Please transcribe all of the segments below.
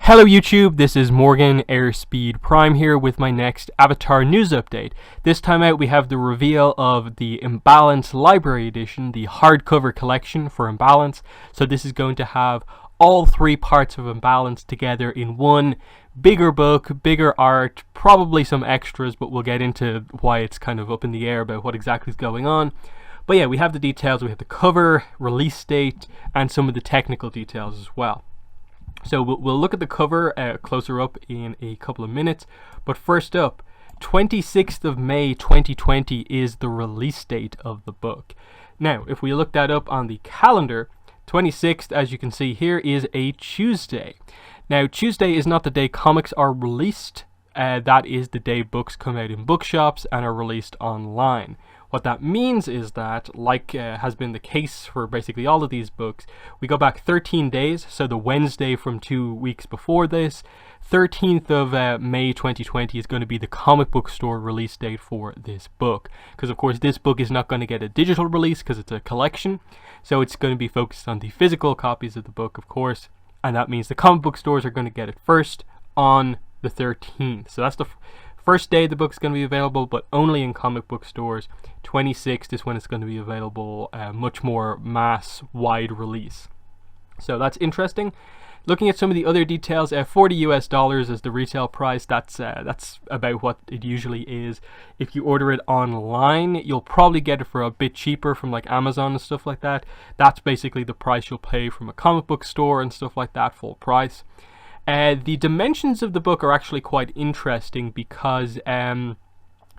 Hello YouTube, this is Morgan Airspeed Prime here with my next Avatar news update. This time out we have the reveal of the Imbalance Library Edition, the hardcover collection for Imbalance. So this is going to have all three parts of Imbalance together in one bigger book, bigger art, probably some extras, but we'll get into why it's kind of up in the air about what exactly is going on. But yeah, we have the details, we have the cover, release date, and some of the technical details as well. So we'll look at the cover closer up in a couple of minutes, but first up, 26th of May 2020 is the release date of the book. Now, if we look that up on the calendar, 26th, as you can see here, is a Tuesday. Now, Tuesday is not the day comics are released, that is the day books come out in bookshops and are released online. What that means is that, like has been the case for basically all of these books, we go back 13 days, so the Wednesday from 2 weeks before this, 13th of May 2020 is going to be the comic book store release date for this book. Because of course this book is not going to get a digital release because it's a collection, so it's going to be focused on the physical copies of the book, of course, and that means the comic book stores are going to get it first on the 13th. So that's the first day the book's going to be available, but only in comic book stores. 26th is when it's going to be available, much more mass wide release. So that's interesting. Looking at some of the other details, $40 US is the retail price. That's about what it usually is. If you order it online, you'll probably get it for a bit cheaper from like Amazon and stuff like that. That's basically the price you'll pay from a comic book store and stuff like that, full price. The dimensions of the book are actually quite interesting because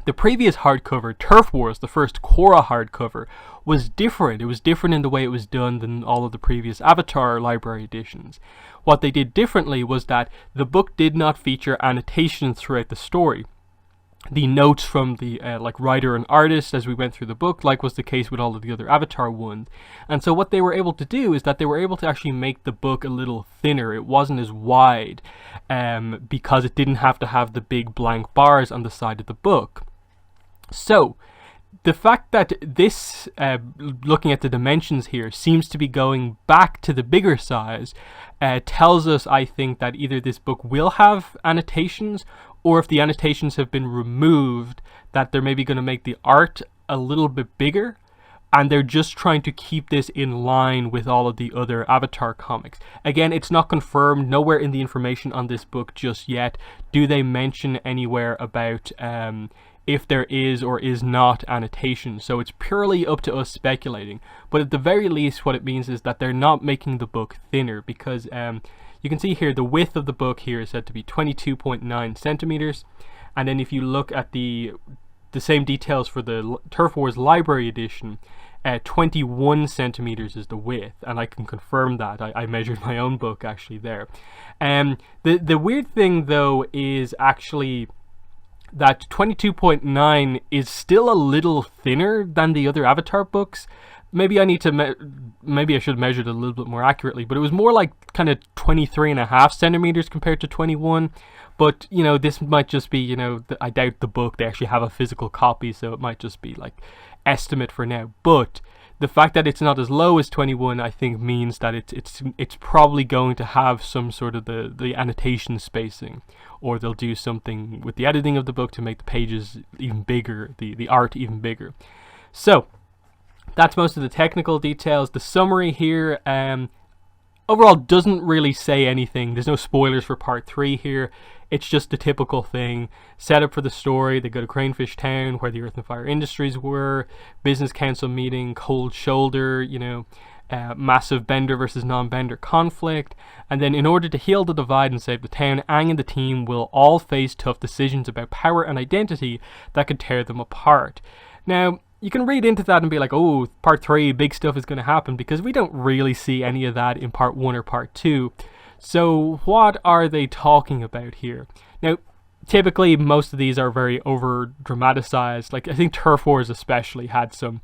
the previous hardcover, Turf Wars, the first Korra hardcover, was different. It was different in the way it was done than all of the previous Avatar library editions. What they did differently was that the book did not feature annotations throughout the story. The notes from the writer and artist as we went through the book, like was the case with all of the other Avatar ones. And so what they were able to do is that they were able to actually make the book a little thinner. It wasn't as wide because it didn't have to have the big blank bars on the side of the book. So the fact that this, looking at the dimensions here, seems to be going back to the bigger size tells us, I think, that either this book will have annotations, or if the annotations have been removed, that they're maybe going to make the art a little bit bigger, and they're just trying to keep this in line with all of the other Avatar comics. Again, it's not confirmed, nowhere in the information on this book just yet do they mention anywhere about if there is or is not annotation, so it's purely up to us speculating. But at the very least, what it means is that they're not making the book thinner, because you can see here the width of the book here is said to be 22.9 centimeters, and then if you look at the same details for the Turf Wars Library Edition, 21 centimeters is the width, and I can confirm that. I measured my own book actually there. The weird thing though is actually that 22.9 is still a little thinner than the other Avatar books. Maybe I need to maybe I should measure it a little bit more accurately, but it was more like kind of 23.5 centimeters compared to 21. But you know, this might just be, you know, I doubt the book they actually have a physical copy, so it might just be like estimate for now. But the fact that it's not as low as 21, I think, means that it's probably going to have some sort of the annotation spacing, or they'll do something with the editing of the book to make the pages even bigger, the art even bigger. So that's most of the technical details. The summary here overall doesn't really say anything. There's no spoilers for part 3 here. It's just the typical thing. Set up for the story. They go to Cranefish Town, where the Earth and Fire Industries were. Business council meeting, cold shoulder, you know, massive bender versus non-bender conflict. And then in order to heal the divide and save the town, Aang and the team will all face tough decisions about power and identity that could tear them apart. Now, you can read into that and be like, oh, part 3, big stuff is going to happen, because we don't really see any of that in part 1 or part 2. So what are they talking about here? Now, typically most of these are very over dramatized. Like I think Turf Wars especially had some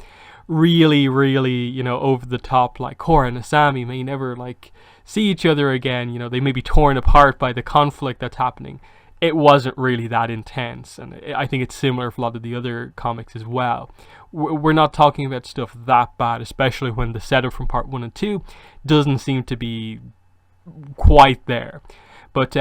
really, you know, over the top, like Korra and Asami may never like see each other again. You know, they may be torn apart by the conflict that's happening. It wasn't really that intense, and I think it's similar for a lot of the other comics as well. We're not talking about stuff that bad, especially when the setup from part 1 and 2 doesn't seem to be quite there. But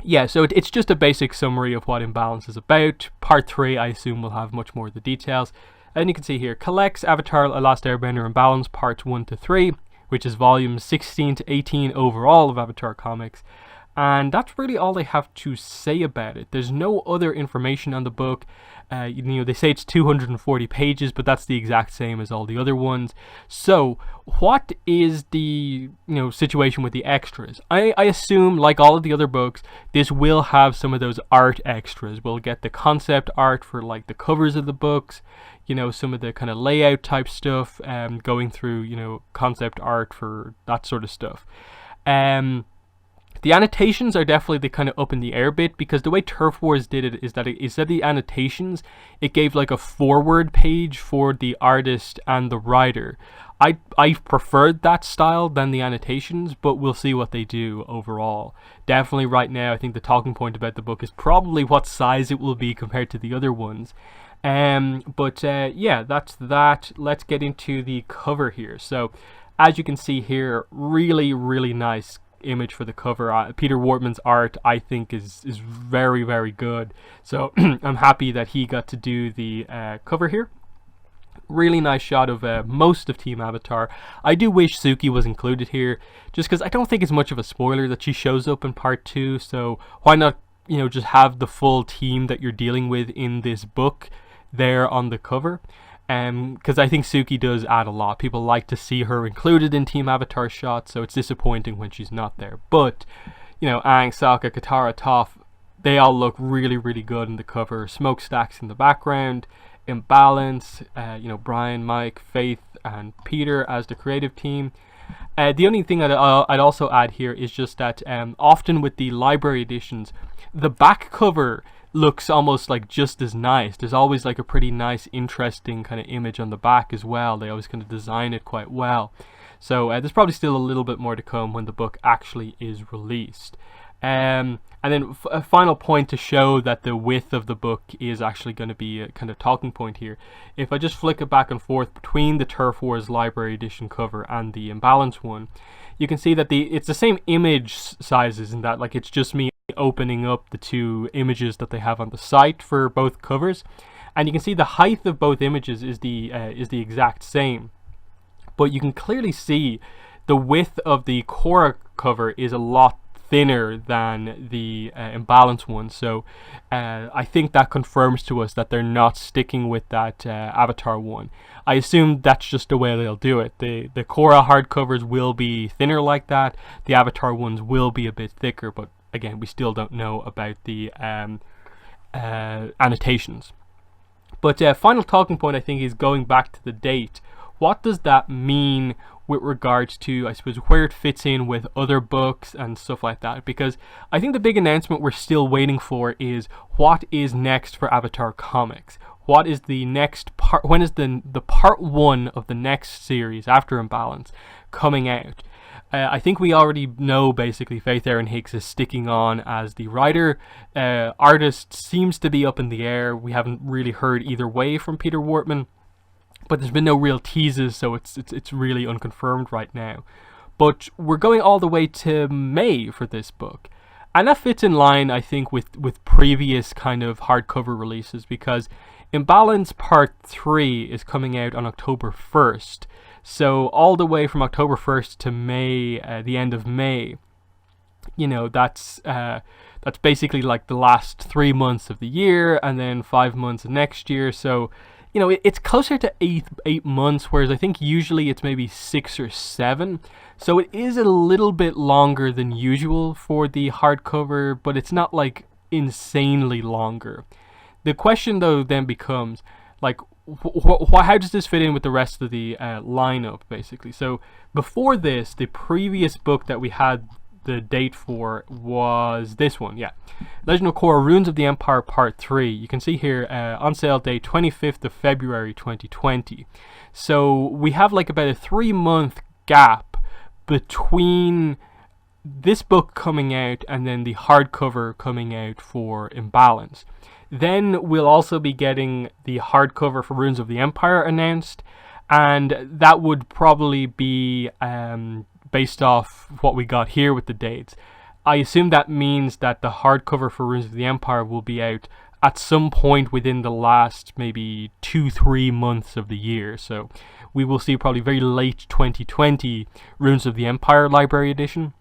yeah, so it's just a basic summary of what Imbalance is about. Part 3, I assume, will have much more of the details. And you can see here, collects Avatar: A Last Airbender Imbalance Parts 1 to 3, which is volumes 16 to 18 overall of Avatar comics. And that's really all they have to say about it. There's no other information on the book. They say it's 240 pages, but that's the exact same as all the other ones. So, what is the situation with the extras? I assume, like all of the other books, this will have some of those art extras. We'll get the concept art for like the covers of the books, some of the kind of layout type stuff, going through, concept art for that sort of stuff. The annotations are definitely the kind of up in the air bit, because the way Turf Wars did it is that instead of the annotations, it gave like a forward page for the artist and the writer. I preferred that style than the annotations, but we'll see what they do overall. Definitely right now, I think the talking point about the book is probably what size it will be compared to the other ones. Yeah, that's that. Let's get into the cover here. So, as you can see here, really, really nice image for the cover. Peter Wortman's art, I think, is very, very good. So I'm happy that he got to do the cover here. Really nice shot of most of Team Avatar. I do wish Suki was included here, just because I don't think it's much of a spoiler that she shows up in part 2. So why not, just have the full team that you're dealing with in this book there on the cover. Because I think Suki does add a lot. People like to see her included in Team Avatar shots, so it's disappointing when she's not there. But, Aang, Sokka, Katara, Toph, they all look really, really good in the cover. Smokestacks in the background, Imbalance, Brian, Mike, Faith, and Peter as the creative team. The only thing I'd also add here is just that often with the library editions, the back cover looks almost like just as nice. There's always like a pretty nice, interesting kind of image on the back as well. They always kind of design it quite well. So there's probably still a little bit more to come when the book actually is released. And then a final point to show that the width of the book is actually going to be a kind of talking point here. If I just flick it back and forth between the Turf Wars Library Edition cover and the Imbalance one, you can see that it's the same image sizes, in that like it's just me opening up the two images that they have on the site for both covers, and you can see the height of both images is the exact same, but you can clearly see the width of the Korra cover is a lot thinner than the Imbalance one. So I think that confirms to us that they're not sticking with that Avatar one. I assume that's just the way they'll do it. The Korra hardcovers will be thinner like that. The Avatar ones will be a bit thicker, but again, we still don't know about the annotations. But final talking point, I think, is going back to the date. What does that mean with regards to, I suppose, where it fits in with other books and stuff like that? Because I think the big announcement we're still waiting for is what is next for Avatar Comics. What is the next part? When is the part 1 of the next series after Imbalance coming out? I think we already know, basically, Faith Erin Hicks is sticking on as the writer. Artist seems to be up in the air. We haven't really heard either way from Peter Wortman, but there's been no real teases, so it's really unconfirmed right now. But we're going all the way to May for this book, and that fits in line, I think, with previous kind of hardcover releases, because Imbalance Part 3 is coming out on October 1st. So all the way from October 1st to May, the end of May, that's basically like the last 3 months of the year, and then 5 months of next year. So, it's closer to eight months, whereas I think usually it's maybe 6 or 7. So it is a little bit longer than usual for the hardcover, but it's not like insanely longer. The question though then becomes, like, how does this fit in with the rest of the lineup, basically? So before this, the previous book that we had the date for was this one, yeah. Legend of Korra, Ruins of the Empire Part 3. You can see here, on sale date 25th of February 2020. So we have like about a 3-month gap between this book coming out and then the hardcover coming out for Imbalance. Then we'll also be getting the hardcover for Ruins of the Empire announced, and that would probably be based off what we got here with the dates. I assume that means that the hardcover for Runes of the Empire will be out at some point within the last maybe 2-3 months of the year. So we will see probably very late 2020 Runes of the Empire Library Edition.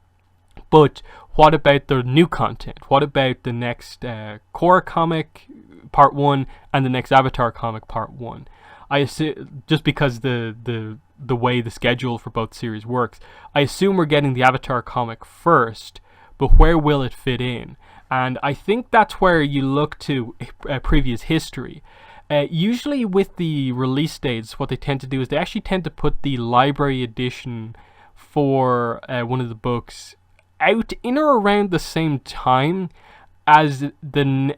But what about the new content? What about the next Korra comic Part 1 and the next Avatar comic Part 1? I assume, just because the way the schedule for both series works, I assume we're getting the Avatar comic first, but where will it fit in? And I think that's where you look to previous history. Usually with the release dates, what they tend to do is they actually tend to put the library edition for one of the books out in or around the same time as an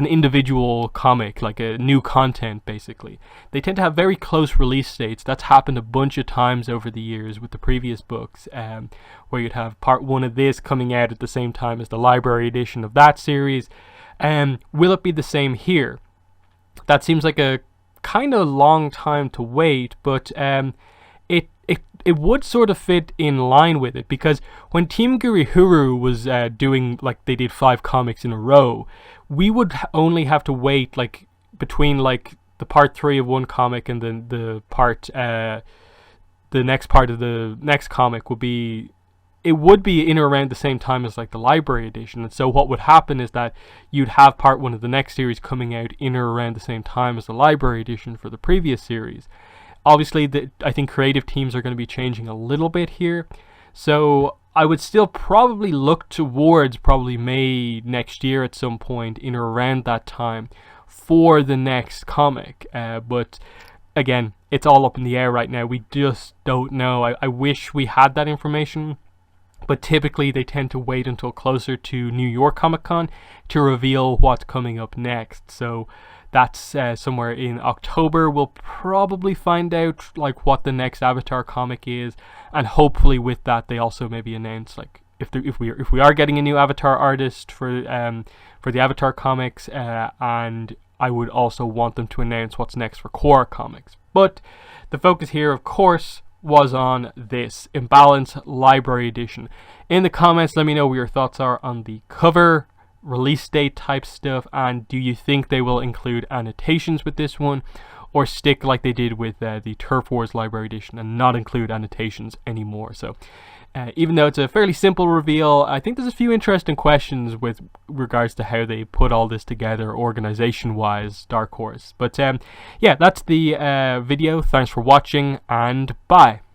individual comic, like a new content basically. They tend to have very close release dates. That's happened a bunch of times over the years with the previous books, where you'd have Part 1 of this coming out at the same time as the library edition of that series. Will it be the same here? That seems like a kind of long time to wait, but it would sort of fit in line with it, because when Team Gurihuru was doing, like, they did 5 comics in a row, we would only have to wait like between like the Part 3 of one comic and then the next part of the next comic would be in or around the same time as like the library edition. And so what would happen is that you'd have Part 1 of the next series coming out in or around the same time as the library edition for the previous series. Obviously, I think creative teams are going to be changing a little bit here, so I would still probably look towards probably May next year at some point, in or around that time, for the next comic. But again, it's all up in the air right now. We just don't know. I wish we had that information, but typically they tend to wait until closer to New York Comic Con to reveal what's coming up next. So that's somewhere in October. We'll probably find out like what the next Avatar comic is, and hopefully with that they also maybe announce like if we are getting a new Avatar artist for the Avatar comics, and I would also want them to announce what's next for Korra comics. But the focus here, of course, was on this Imbalance Library Edition. In the comments, let me know what your thoughts are on the cover, release date type stuff, and do you think they will include annotations with this one, or stick like they did with the Turf Wars Library Edition and not include annotations anymore? So even though it's a fairly simple reveal, I think there's a few interesting questions with regards to how they put all this together organization wise, Dark Horse. But yeah, that's the video. Thanks for watching, and bye.